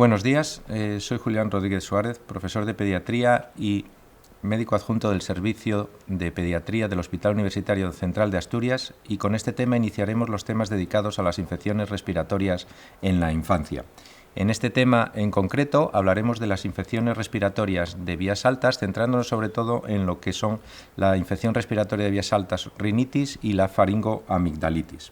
Buenos días, soy Julián Rodríguez Suárez, profesor de Pediatría y médico adjunto del Servicio de Pediatría del Hospital Universitario Central de Asturias, y con este tema iniciaremos los temas dedicados a las infecciones respiratorias en la infancia. En este tema en concreto hablaremos de las infecciones respiratorias de vías altas, centrándonos sobre todo en lo que son la infección respiratoria de vías altas, rinitis, y la faringoamigdalitis.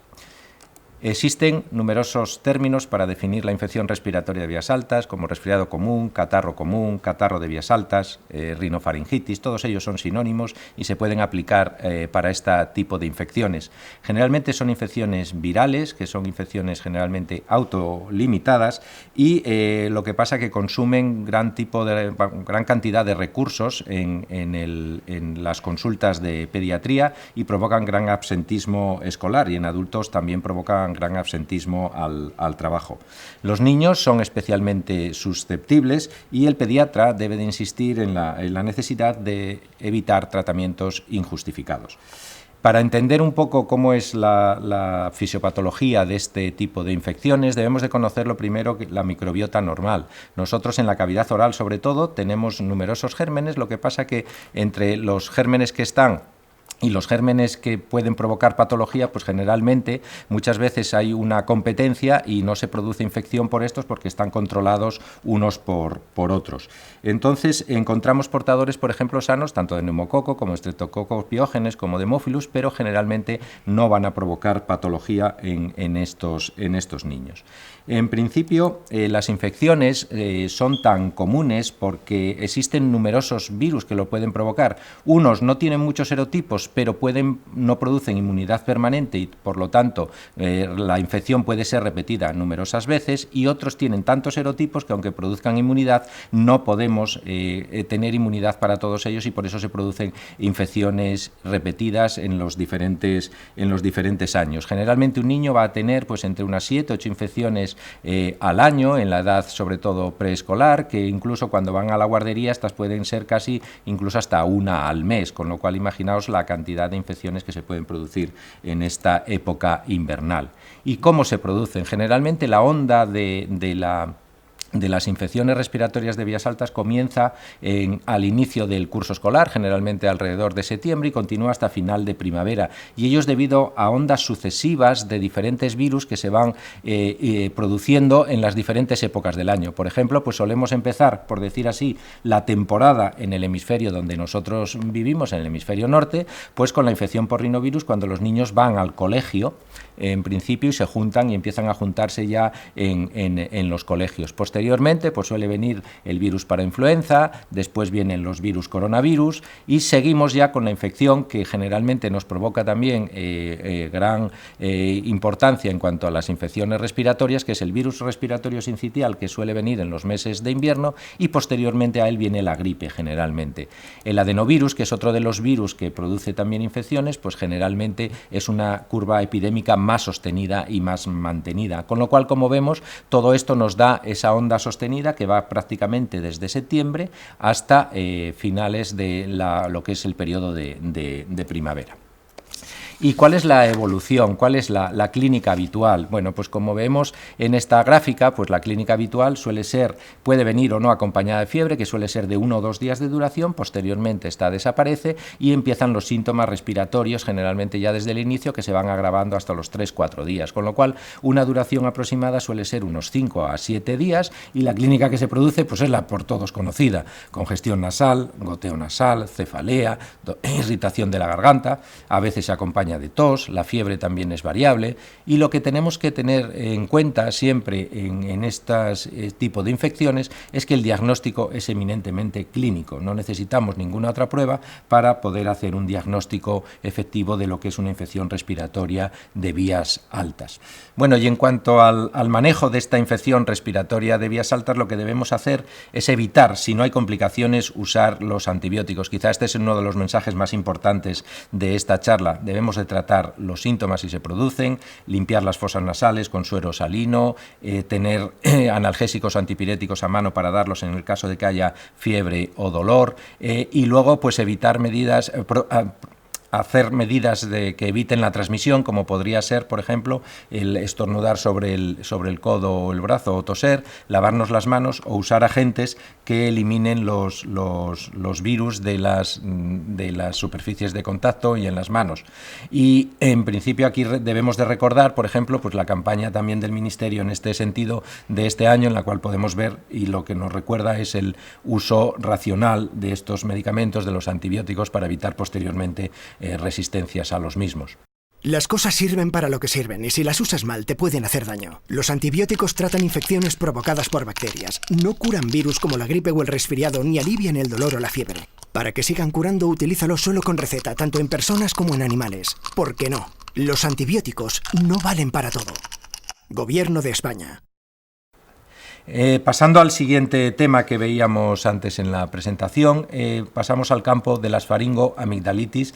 Existen numerosos términos para definir la infección respiratoria de vías altas, como resfriado común, catarro de vías altas, rinofaringitis. Todos ellos son sinónimos y se pueden aplicar para este tipo de infecciones. Generalmente son infecciones virales, que son infecciones generalmente autolimitadas, y lo que pasa es que consumen gran cantidad de recursos en las consultas de pediatría y provocan gran absentismo escolar, y en adultos también provocan gran absentismo al trabajo. Los niños son especialmente susceptibles y el pediatra debe de insistir en la necesidad de evitar tratamientos injustificados. Para entender un poco cómo es la fisiopatología de este tipo de infecciones, debemos de conocer lo primero la microbiota normal. Nosotros en la cavidad oral, sobre todo, tenemos numerosos gérmenes. Lo que pasa que entre los gérmenes que están y los gérmenes que pueden provocar patología, pues generalmente muchas veces hay una competencia y no se produce infección por estos porque están controlados unos por otros. Entonces encontramos portadores, por ejemplo, sanos, tanto de neumococo como estreptococos piógenes como de Haemophilus, pero generalmente no van a provocar patología en estos niños. En principio, las infecciones son tan comunes porque existen numerosos virus que lo pueden provocar. Unos no tienen muchos serotipos, pero no producen inmunidad permanente y, por lo tanto, la infección puede ser repetida numerosas veces, y otros tienen tantos serotipos que, aunque produzcan inmunidad, no podemos tener inmunidad para todos ellos, y por eso se producen infecciones repetidas en los diferentes años. Generalmente un niño va a tener pues entre unas 7 o 8 infecciones al año, en la edad sobre todo preescolar, que incluso cuando van a la guardería estas pueden ser casi incluso hasta una al mes, con lo cual imaginaos la cantidad de infecciones que se pueden producir en esta época invernal. ¿Y cómo se producen? Generalmente la onda de las infecciones respiratorias de vías altas comienza al inicio del curso escolar, generalmente alrededor de septiembre, y continúa hasta final de primavera, y ello es debido a ondas sucesivas de diferentes virus que se van produciendo en las diferentes épocas del año. Por ejemplo, pues solemos empezar, por decir así, la temporada en el hemisferio donde nosotros vivimos, en el hemisferio norte, pues con la infección por rinovirus, cuando los niños van al colegio en principio y se juntan y empiezan a juntarse ya en los colegios. Posteriormente pues suele venir el virus para influenza, después vienen los virus coronavirus, y seguimos ya con la infección que generalmente nos provoca también gran importancia en cuanto a las infecciones respiratorias, que es el virus respiratorio sincitial, que suele venir en los meses de invierno, y posteriormente a él viene la gripe generalmente. El adenovirus, que es otro de los virus que produce también infecciones, pues generalmente es una curva epidémica más sostenida y más mantenida, con lo cual, como vemos, todo esto nos da esa onda sostenida que va prácticamente desde septiembre hasta finales de lo que es el periodo de primavera. ¿Y cuál es la evolución? ¿Cuál es la clínica habitual? Bueno, pues como vemos en esta gráfica, pues la clínica habitual puede venir o no acompañada de fiebre, que suele ser de 1 o 2 días de duración. Posteriormente esta desaparece y empiezan los síntomas respiratorios, generalmente ya desde el inicio, que se van agravando hasta los 3-4 días, con lo cual una duración aproximada suele ser unos 5 a 7 días, y la clínica que se produce pues es la por todos conocida: congestión nasal, goteo nasal, cefalea, irritación de la garganta, a veces se acompaña de tos, la fiebre también es variable, y lo que tenemos que tener en cuenta siempre en este tipo de infecciones es que el diagnóstico es eminentemente clínico. No necesitamos ninguna otra prueba para poder hacer un diagnóstico efectivo de lo que es una infección respiratoria de vías altas. Bueno, y en cuanto al manejo de esta infección respiratoria de vías altas, lo que debemos hacer es evitar, si no hay complicaciones, usar los antibióticos. Quizá este es uno de los mensajes más importantes de esta charla. Debemos de tratar los síntomas si se producen, limpiar las fosas nasales con suero salino, tener analgésicos antipiréticos a mano para darlos en el caso de que haya fiebre o dolor, y luego pues evitar medidas hacer medidas que eviten la transmisión, como podría ser, por ejemplo, el estornudar sobre el codo o el brazo o toser, lavarnos las manos o usar agentes que eliminen los virus de las superficies de contacto y en las manos. Y en principio aquí debemos de recordar, por ejemplo, pues la campaña también del Ministerio en este sentido de este año, en la cual podemos ver, y lo que nos recuerda es el uso racional de estos medicamentos, de los antibióticos, para evitar posteriormente resistencias a los mismos. Las cosas sirven para lo que sirven y si las usas mal te pueden hacer daño. Los antibióticos tratan infecciones provocadas por bacterias. No curan virus como la gripe o el resfriado ni alivian el dolor o la fiebre. Para que sigan curando, utilízalo solo con receta, tanto en personas como en animales. ¿Por qué no? Los antibióticos no valen para todo. Gobierno de España. Pasando al siguiente tema que veíamos antes en la presentación, pasamos al campo de las faringoamigdalitis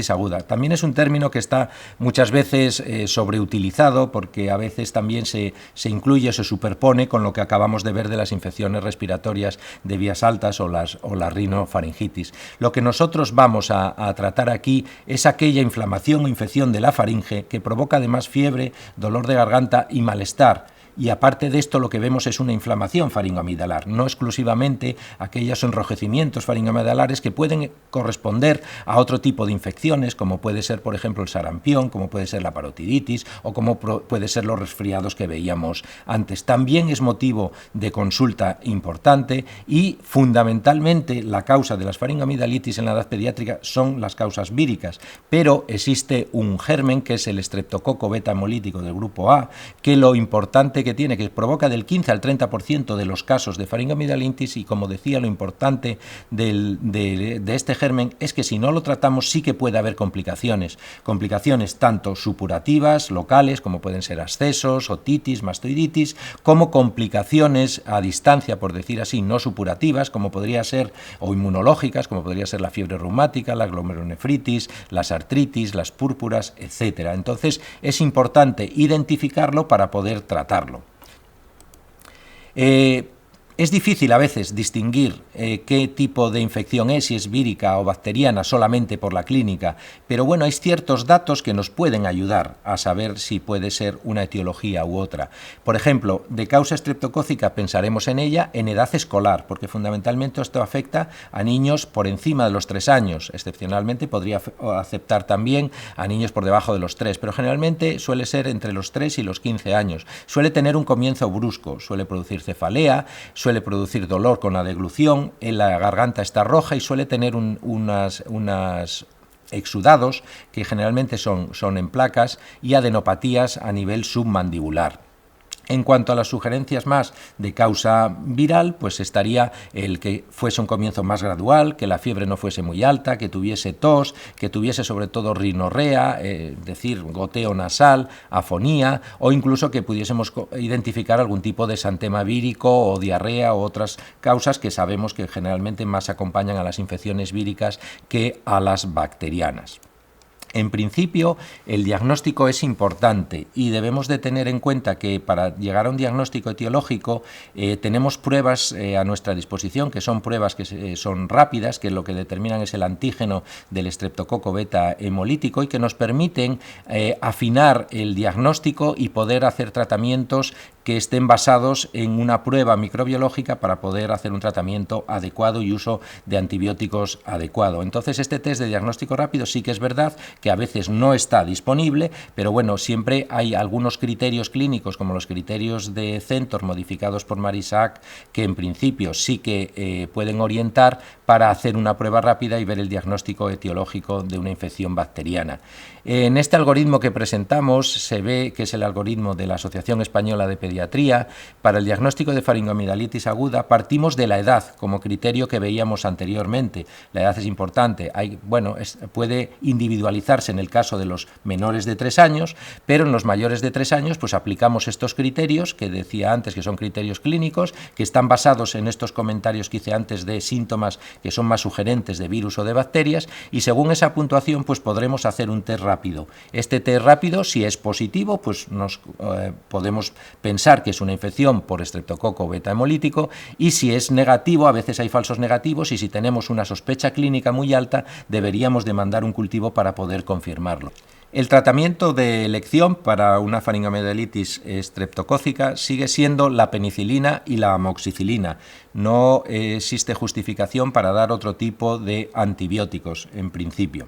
aguda. También es un término que está muchas veces sobreutilizado, porque a veces también se incluye, se superpone con lo que acabamos de ver de las infecciones respiratorias de vías altas o la rinofaringitis. Lo que nosotros vamos a tratar aquí es aquella inflamación o infección de la faringe que provoca además fiebre, dolor de garganta y malestar. Y aparte de esto, lo que vemos es una inflamación faringoamidalar, no exclusivamente aquellos enrojecimientos faringoamidalares que pueden corresponder a otro tipo de infecciones, como puede ser, por ejemplo, el sarampión, como puede ser la parotiditis o como puede ser los resfriados que veíamos antes. También es motivo de consulta importante y, fundamentalmente, la causa de las faringoamidalitis en la edad pediátrica son las causas víricas, pero existe un germen, que es el estreptococo beta hemolítico del grupo A, que lo importante que provoca del 15 al 30% de los casos de faringoamidalitis, y como decía, lo importante de este germen es que si no lo tratamos sí que puede haber complicaciones tanto supurativas, locales, como pueden ser abscesos, otitis, mastoiditis, como complicaciones a distancia, por decir así, no supurativas, como podría ser, o inmunológicas, como podría ser la fiebre reumática, la glomerulonefritis, las artritis, las púrpuras, etcétera. Entonces es importante identificarlo para poder tratarlo. Es difícil a veces distinguir qué tipo de infección es, si es vírica o bacteriana, solamente por la clínica, pero bueno, hay ciertos datos que nos pueden ayudar a saber si puede ser una etiología u otra. Por ejemplo, de causa estreptocócica pensaremos en ella en edad escolar, porque fundamentalmente esto afecta a niños por encima de los 3 años, excepcionalmente podría afectar también a niños por debajo de los 3, pero generalmente suele ser entre los 3 y los 15 años. Suele tener un comienzo brusco, suele producir cefalea, suele producir dolor con la deglución, en la garganta está roja y suele tener unas exudados que generalmente son en placas y adenopatías a nivel submandibular. En cuanto a las sugerencias más de causa viral, pues estaría el que fuese un comienzo más gradual, que la fiebre no fuese muy alta, que tuviese tos, que tuviese sobre todo rinorrea, es decir, goteo nasal, afonía, o incluso que pudiésemos identificar algún tipo de exantema vírico o diarrea o otras causas que sabemos que generalmente más acompañan a las infecciones víricas que a las bacterianas. En principio, el diagnóstico es importante y debemos de tener en cuenta que para llegar a un diagnóstico etiológico tenemos pruebas a nuestra disposición, que son pruebas que son rápidas, que lo que determinan es el antígeno del estreptococo beta hemolítico y que nos permiten afinar el diagnóstico y poder hacer tratamientos que estén basados en una prueba microbiológica para poder hacer un tratamiento adecuado y uso de antibióticos adecuado. Entonces, este test de diagnóstico rápido sí que es verdad que a veces no está disponible, pero bueno, siempre hay algunos criterios clínicos, como los criterios de Centor modificados por Marisac, que en principio sí que pueden orientar para hacer una prueba rápida y ver el diagnóstico etiológico de una infección bacteriana. En este algoritmo que presentamos se ve que es el algoritmo de la Asociación Española de Pediatría. Para el diagnóstico de faringoamidalitis aguda partimos de la edad como criterio que veíamos anteriormente. La edad es importante, puede individualizarse en el caso de los menores de 3 años, pero en los mayores de 3 años pues aplicamos estos criterios que decía antes, que son criterios clínicos, que están basados en estos comentarios que hice antes de síntomas que son más sugerentes de virus o de bacterias, y según esa puntuación pues podremos hacer un test rápido. Este test rápido, si es positivo, pues nos podemos pensar pensar que es una infección por estreptococo beta hemolítico, y si es negativo, a veces hay falsos negativos, y si tenemos una sospecha clínica muy alta, deberíamos demandar un cultivo para poder confirmarlo. El tratamiento de elección para una faringoamidalitis estreptocócica sigue siendo la penicilina y la amoxicilina. No existe justificación para dar otro tipo de antibióticos en principio.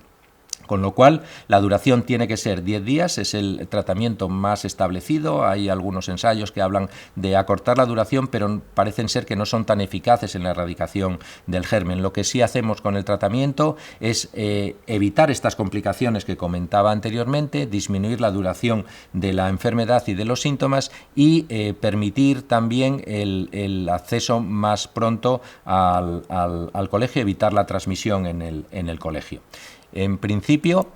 Con lo cual, la duración tiene que ser 10 días, es el tratamiento más establecido. Hay algunos ensayos que hablan de acortar la duración, pero parecen ser que no son tan eficaces en la erradicación del germen. Lo que sí hacemos con el tratamiento es evitar estas complicaciones que comentaba anteriormente, disminuir la duración de la enfermedad y de los síntomas, y permitir también el acceso más pronto al colegio, evitar la transmisión en el colegio. En principio,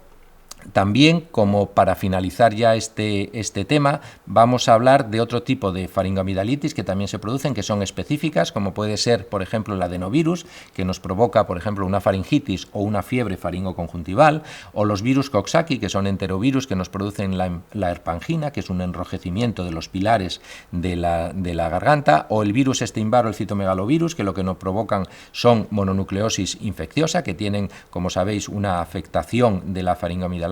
también, como para finalizar ya este tema, vamos a hablar de otro tipo de faringoamidalitis que también se producen, que son específicas, como puede ser, por ejemplo, el adenovirus, que nos provoca, por ejemplo, una faringitis o una fiebre faringoconjuntival, o los virus Coxsackie, que son enterovirus que nos producen la herpangina, que es un enrojecimiento de los pilares de la garganta, o el virus Epstein-Barr o el citomegalovirus, que lo que nos provocan son mononucleosis infecciosa, que tienen, como sabéis, una afectación de la faringoamidalar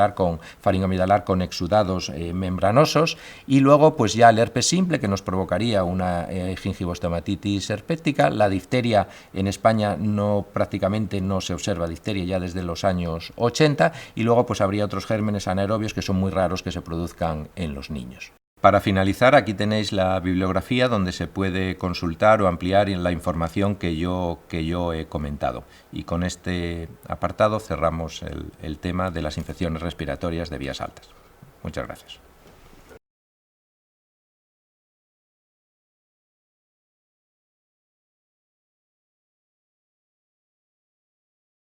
con exudados membranosos, y luego pues ya el herpes simple, que nos provocaría una gingivostomatitis herpética. La difteria en España prácticamente no se observa difteria ya desde los años 80, y luego pues habría otros gérmenes anaerobios que son muy raros que se produzcan en los niños. Para finalizar, aquí tenéis la bibliografía donde se puede consultar o ampliar la información que yo he comentado. Y con este apartado cerramos el tema de las infecciones respiratorias de vías altas. Muchas gracias.